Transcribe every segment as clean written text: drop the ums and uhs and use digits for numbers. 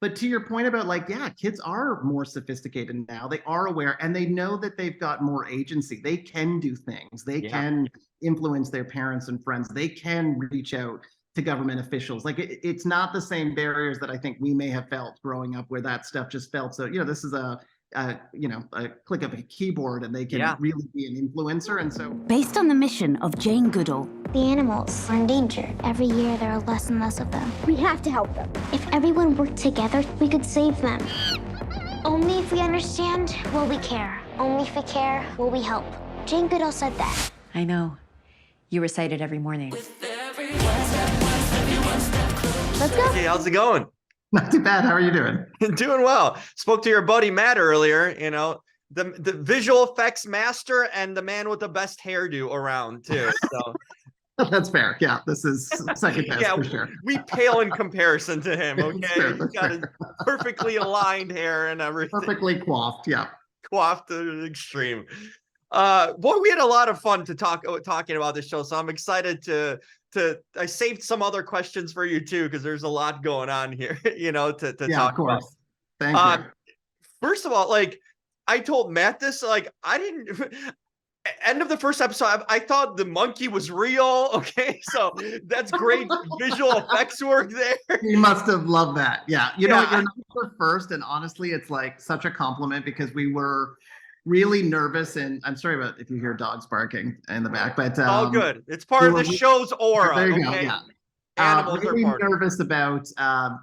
But to your point about like, yeah, kids are more sophisticated now. They are aware and they know that they've got more agency. They can do things. They Yeah. can influence their parents and friends. They can reach out to government officials. Like it's not the same barriers that I think we may have felt growing up, where that stuff just felt so, this is a click of a keyboard and they can Yeah. really be an influencer. And so Based on the mission of Jane Goodall, the animals are in danger. Every year there are less and less of them. We have to help them. If everyone worked together, we could save them. Only if we understand, will we care. Only if we care, will we help. Jane Goodall said that. I know. You recite it every morning. Let's go. Hey, how's it going? not too bad. How are you doing? Doing well. Spoke to your buddy Matt earlier, the visual effects master and the man with the best hairdo around too. So That's fair. Yeah, this is second best for sure. We pale in comparison to him. Okay, That's he's got his perfectly aligned hair and everything. Perfectly coiffed. Yeah, coiffed to the extreme. Boy, we had a lot of fun talking about this show, so I'm excited to I saved some other questions for you too, because there's a lot going on here, to talk of course. about. Thank you. First of all, like I told Matt this, like I didn't end of the first episode, I thought the monkey was real. Okay, so that's great visual effects work there. You must have loved that. Yeah, you know what, you're not the first, and honestly, it's like such a compliment because we were really nervous, and I'm sorry about if you hear dogs barking in the back, but all good. It's part of the show's aura. There you okay? go. Yeah. Animals really are part nervous about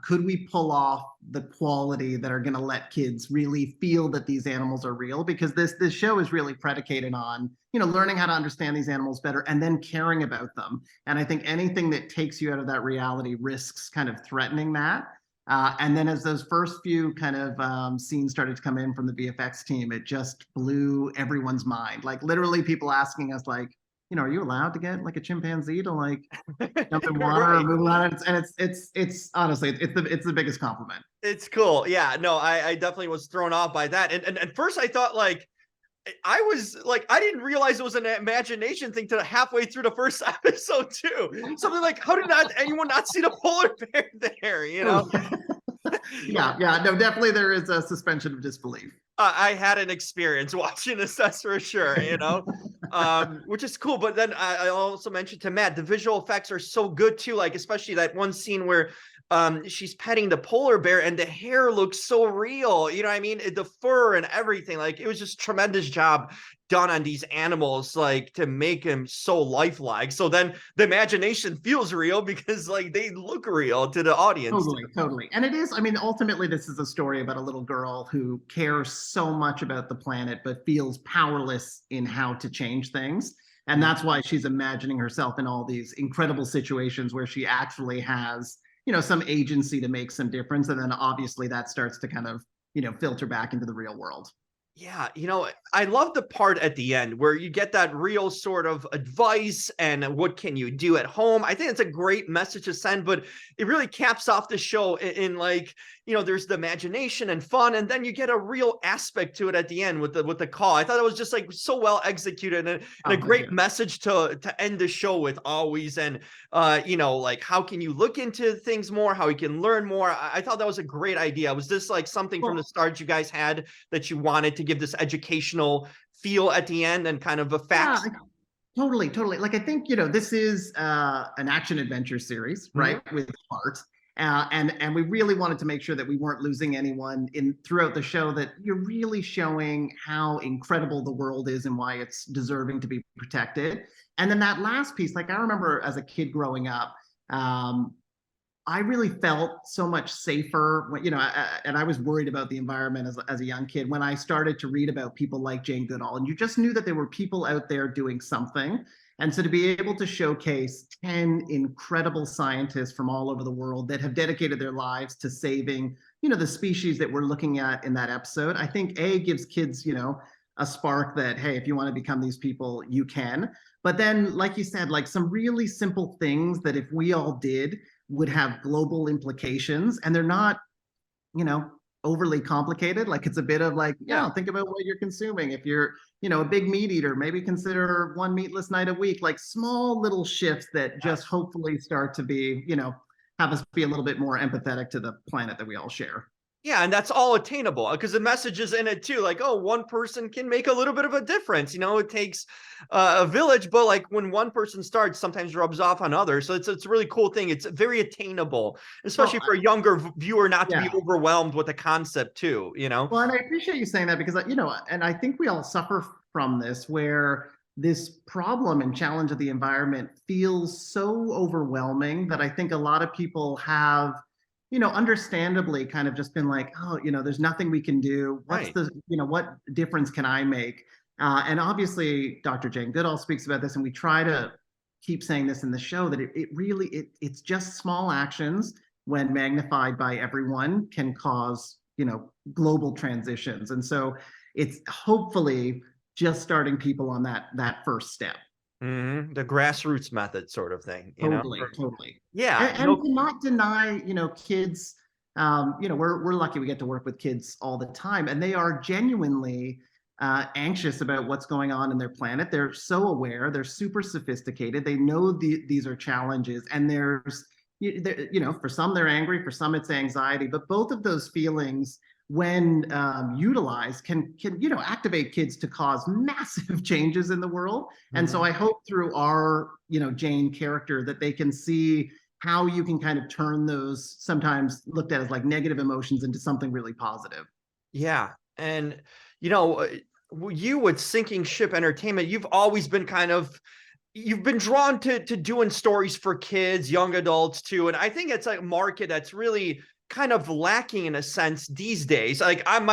could we pull off the quality that are going to let kids really feel that these animals are real, because this show is really predicated on learning how to understand these animals better and then caring about them. And I think anything that takes you out of that reality risks kind of threatening that. And then as those first few kind of scenes started to come in from the VFX team, it just blew everyone's mind. Like literally people asking us like, are you allowed to get like a chimpanzee to like jump in water or move around? And it's honestly, it's the biggest compliment. It's cool. Yeah, no, I definitely was thrown off by that. And at first I thought like, I was like, I didn't realize it was an imagination thing till halfway through the first episode too. Something like, how did anyone not see the polar bear there? Yeah, no, definitely there is a suspension of disbelief. I had an experience watching this, that's for sure, which is cool. But then I also mentioned to Matt, the visual effects are so good too. Like, especially that one scene where she's petting the polar bear and the hair looks so real, I mean, the fur and everything. Like, it was just tremendous job done on these animals, like to make them so lifelike. So then the imagination feels real because like they look real to the audience. Totally. And it is, I mean, ultimately this is a story about a little girl who cares so much about the planet but feels powerless in how to change things. And that's why she's imagining herself in all these incredible situations where she actually has some agency to make some difference. And then obviously that starts to kind of, filter back into the real world. Yeah, I love the part at the end where you get that real sort of advice and what can you do at home. I think it's a great message to send, but it really caps off the show in like, there's the imagination and fun, and then you get a real aspect to it at the end with the call. I thought it was just like so well executed and a great message to end the show with always. And like how can you look into things more, how you can learn more. I thought that was a great idea. Was this like something from the start you guys had that you wanted to give this educational feel at the end and kind of a fact? Yeah, totally. Like I think this is an action adventure series, right? With heart. And we really wanted to make sure that we weren't losing anyone throughout the show, that you're really showing how incredible the world is and why it's deserving to be protected. And then that last piece, like I remember as a kid growing up, I really felt so much safer when, and I was worried about the environment as a young kid when I started to read about people like Jane Goodall, and you just knew that there were people out there doing something. And so to be able to showcase 10 incredible scientists from all over the world that have dedicated their lives to saving, the species that we're looking at in that episode, I think gives kids, a spark that, hey, if you want to become these people, you can. But then, like you said, like some really simple things that if we all did would have global implications, and they're not, overly complicated. Like it's a bit of like, think about what you're consuming. If you're, a big meat eater, maybe consider one meatless night a week, like small little shifts that just hopefully start to be, have us be a little bit more empathetic to the planet that we all share. Yeah, and that's all attainable because the message is in it too. Like, oh, one person can make a little bit of a difference. It takes a village, but like when one person starts, sometimes rubs off on others. So it's a really cool thing. It's very attainable, especially for a younger viewer not to be overwhelmed with the concept too. Well, and I appreciate you saying that because and I think we all suffer from this where this problem and challenge of the environment feels so overwhelming that I think a lot of people have understandably kind of just been like, oh, there's nothing we can do. What's Right. what difference can I make? And obviously, Dr. Jane Goodall speaks about this, and we try to keep saying this in the show that it's just small actions when magnified by everyone can cause global transitions. And so it's hopefully just starting people on that first step. The grassroots method sort of thing. Totally. Yeah. And to not deny, kids, we're lucky we get to work with kids all the time, and they are genuinely anxious about what's going on in their planet. They're so aware, they're super sophisticated, they know these are challenges, and there's, for some they're angry, for some it's anxiety, but both of those feelings when utilized can activate kids to cause massive changes in the world. And so I hope through our Jane character that they can see how you can kind of turn those sometimes looked at as like negative emotions into something really positive. Yeah. And you with Sinking Ship Entertainment, you've always been you've been drawn to doing stories for kids, young adults too. And I think it's like a market that's really kind of lacking in a sense these days. Like I'm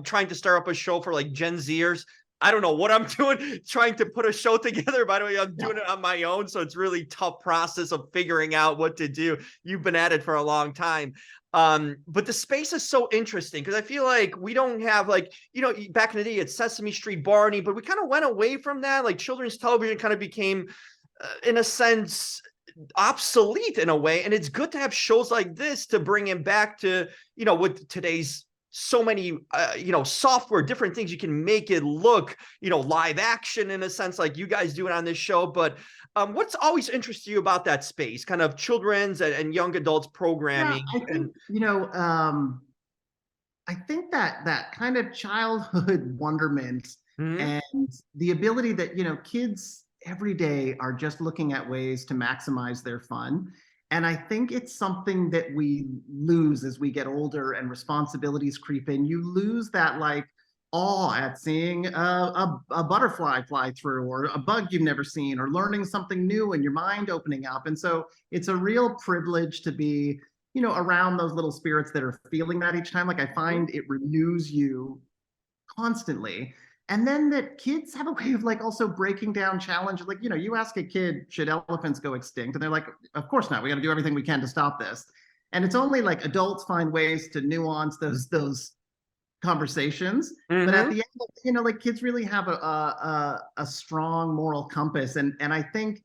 trying to start up a show for like Gen Zers. I don't know what I'm doing, trying to put a show together. By the way, I'm doing it on my own. So it's really tough process of figuring out what to do. You've been at it for a long time. But the space is so interesting because I feel like we don't have back in the day it's Sesame Street, Barney, but we kind of went away from that. Like children's television kind of became, in a sense, obsolete in a way. And it's good to have shows like this to bring him back to, with today's so many, software, different things you can make it look, live action in a sense like you guys do it on this show. But what's always interested you about that space, kind of children's and young adults programming? I think, I think that kind of childhood wonderment and the ability that, kids every day are just looking at ways to maximize their fun. And I think it's something that we lose as we get older and responsibilities creep in. You lose that awe at seeing a butterfly fly through, or a bug you've never seen, or learning something new and your mind opening up. And so it's a real privilege to be, around those little spirits that are feeling that each time. Like I find it renews you constantly. And then that kids have a way of also breaking down challenges. Like, you ask a kid, should elephants go extinct? And they're like, of course not. We got to do everything we can to stop this. And it's only adults find ways to nuance those conversations. But at the end, kids really have a strong moral compass. And I think,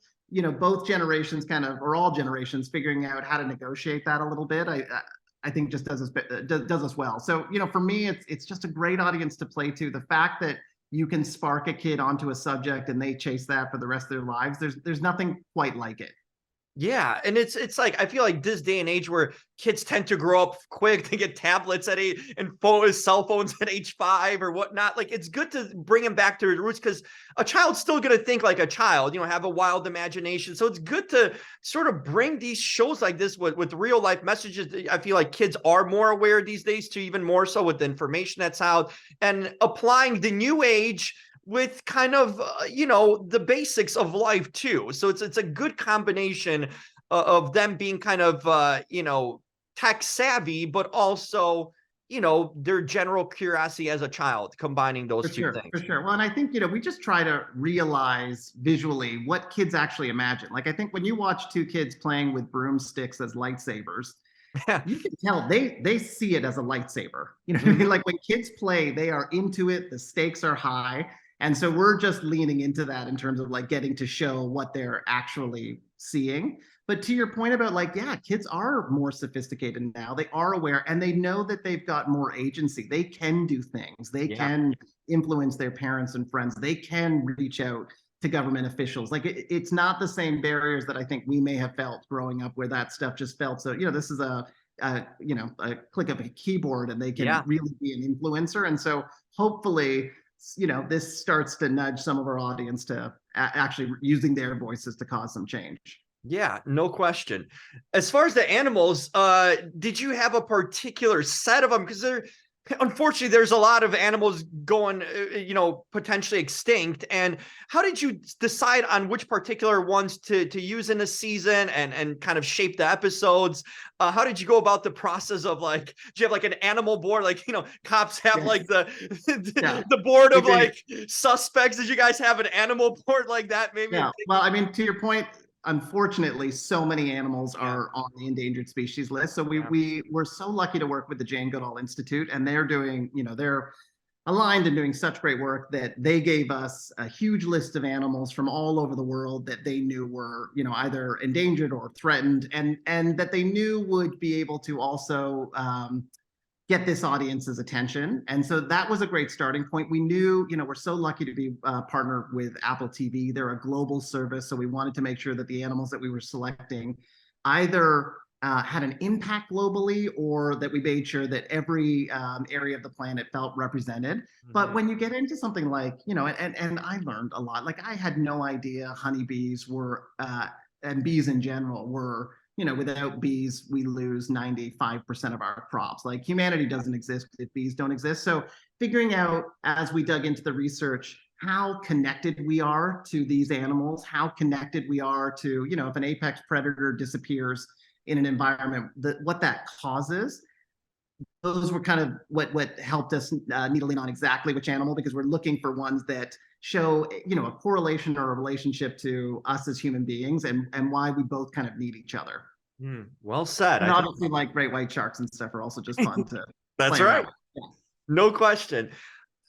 both generations or all generations figuring out how to negotiate that a little bit. I think just does us well. So, for me, it's just a great audience to play to. The fact that you can spark a kid onto a subject and they chase that for the rest of their lives, there's nothing quite like it. Yeah, and it's like I feel like this day and age where kids tend to grow up quick, they get tablets at and cell phones at age 5 or whatnot. Like it's good to bring them back to their roots because a child's still going to think like a child, have a wild imagination. So it's good to sort of bring these shows like this with real life messages. I feel like kids are more aware these days too, even more so with the information that's out and applying the new age with kind of, the basics of life too. So it's a good combination of them being kind of, tech savvy, but also, their general curiosity as a child, combining those two things. For sure. Well, and I think, we just try to realize visually what kids actually imagine. Like, I think when you watch two kids playing with broomsticks as lightsabers, you can tell they see it as a lightsaber. You know what I mean? Like when kids play, they are into it. The stakes are high. And so we're just leaning into that in terms of getting to show what they're actually seeing. But to your point about kids are more sophisticated now. They are aware and they know that they've got more agency. They can do things. They can influence their parents and friends. They can reach out to government officials. Like it's not the same barriers that I think we may have felt growing up, where that stuff just felt so, this is a click of a keyboard and they can really be an influencer. And so hopefully, this starts to nudge some of our audience to actually using their voices to cause some change. Yeah, no question. As far as the animals, did you have a particular set of them? Because unfortunately, there's a lot of animals going, potentially extinct. And how did you decide on which particular ones to use in a season and kind of shape the episodes? How did you go about the process of do you have like an animal board? Cops have like the board of suspects. Did you guys have an animal board like that? Maybe. Yeah. Well, I mean, to your point, unfortunately, so many animals are on the endangered species list. So we were so lucky to work with the Jane Goodall Institute, and they're doing, they're aligned and doing such great work that they gave us a huge list of animals from all over the world that they knew were, either endangered or threatened, and that they knew would be able to also get this audience's attention. And so that was a great starting point. We knew, we're so lucky to be partnered with Apple TV. They're a global service. So we wanted to make sure that the animals that we were selecting either had an impact globally, or that we made sure that every area of the planet felt represented. But when you get into something like, and I learned a lot, like I had no idea honeybees were, and bees in general were, without bees, we lose 95% of our crops. Like humanity doesn't exist if bees don't exist. So figuring out, as we dug into the research, how connected we are to these animals, how connected we are to, if an apex predator disappears in an environment, what that causes. Those were kind of what helped us needle in on exactly which animal, because we're looking for ones that show, a correlation or a relationship to us as human beings, and why we both kind of need each other. Well said. And obviously, like great white sharks and stuff are also just fun to. That's right. Yeah. No question.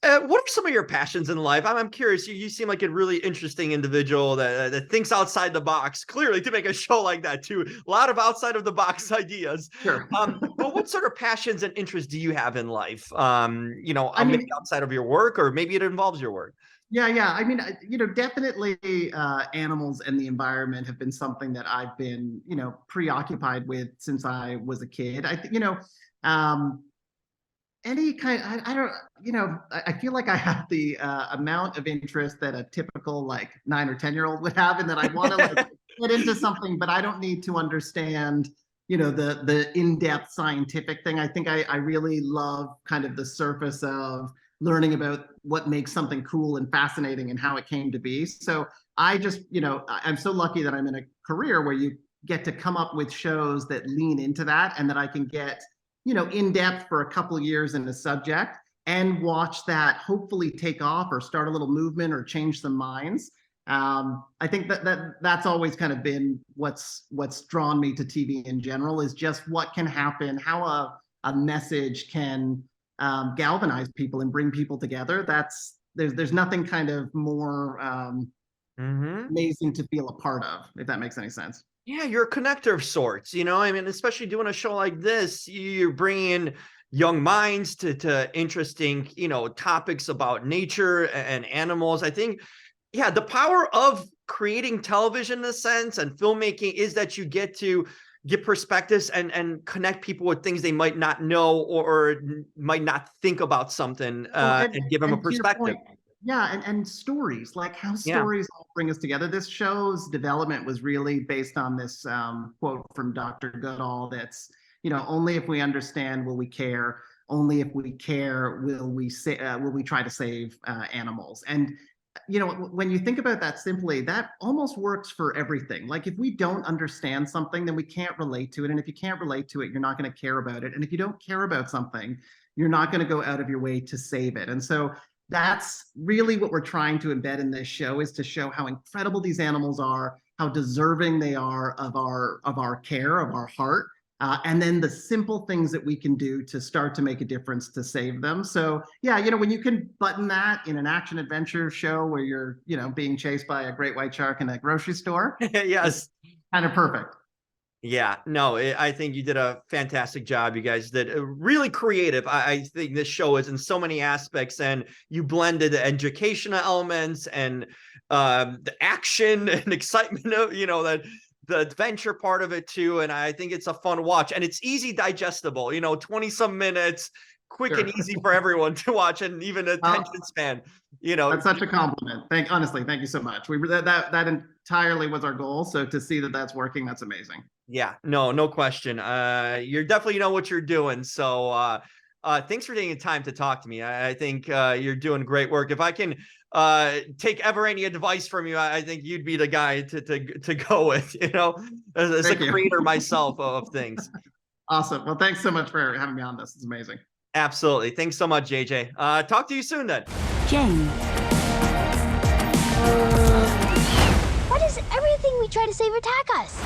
What are some of your passions in life? I'm curious. You seem like a really interesting individual that thinks outside the box, clearly, to make a show like that too. A lot of outside of the box ideas. Sure. But what sort of passions and interests do you have in life? Maybe outside of your work, or maybe it involves your work. Yeah. I mean, definitely animals and the environment have been something that I've been, preoccupied with since I was a kid. Any kind, I feel like I have the amount of interest that a typical 9 or 10-year-old would have, and that I want to get into something, but I don't need to understand, the in-depth scientific thing. I think I really love kind of the surface of learning about what makes something cool and fascinating and how it came to be. So I just, I'm so lucky that I'm in a career where you get to come up with shows that lean into that, and that I can get, in depth for a couple of years in the subject, and watch that hopefully take off or start a little movement or change some minds. I think that's always kind of been what's drawn me to TV in general, is just what can happen, how a message can galvanize people and bring people together. There's nothing kind of more amazing to feel a part of, if that makes any sense. Yeah, you're a connector of sorts, especially doing a show like this, you're bringing young minds to interesting, topics about nature and animals. I think, the power of creating television in a sense and filmmaking is that you get to get perspectives and connect people with things they might not know or might not think about something, and give them a perspective. Yeah, and stories, like how stories all bring us together. This show's development was really based on this quote from Dr. Goodall that's, only if we understand will we care, only if we care will we try to save animals. And when you think about that simply, that almost works for everything. Like if we don't understand something, then we can't relate to it. And if you can't relate to it, you're not going to care about it. And if you don't care about something, you're not going to go out of your way to save it. And so that's really what we're trying to embed in this show, is to show how incredible these animals are, how deserving they are of our care, of our heart, and then the simple things that we can do to start to make a difference to save them. So when you can button that in an action adventure show where you're being chased by a great white shark in a grocery store, yes, kind of perfect. Yeah, no, I think you did a fantastic job. You guys did really creative. I think this show is in so many aspects, and you blended the educational elements and the action and excitement of, that the adventure part of it too. And I think it's a fun watch, and it's easy digestible, 20 some minutes, quick and easy for everyone to watch, and even attention span, That's such a compliment. Honestly, thank you so much. That entirely was our goal. So to see that that's working, that's amazing. Yeah, no question. You're definitely know what you're doing. So thanks for taking the time to talk to me. I think you're doing great work. If I can take ever any advice from you, I think you'd be the guy to go with, as a creator myself of things. Awesome. Well, thanks so much for having me on this. It's amazing. Absolutely. Thanks so much, JJ. Talk to you soon then. Jane. Why does everything we try to save attack us?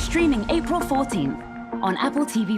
Streaming April 14th on Apple TV+.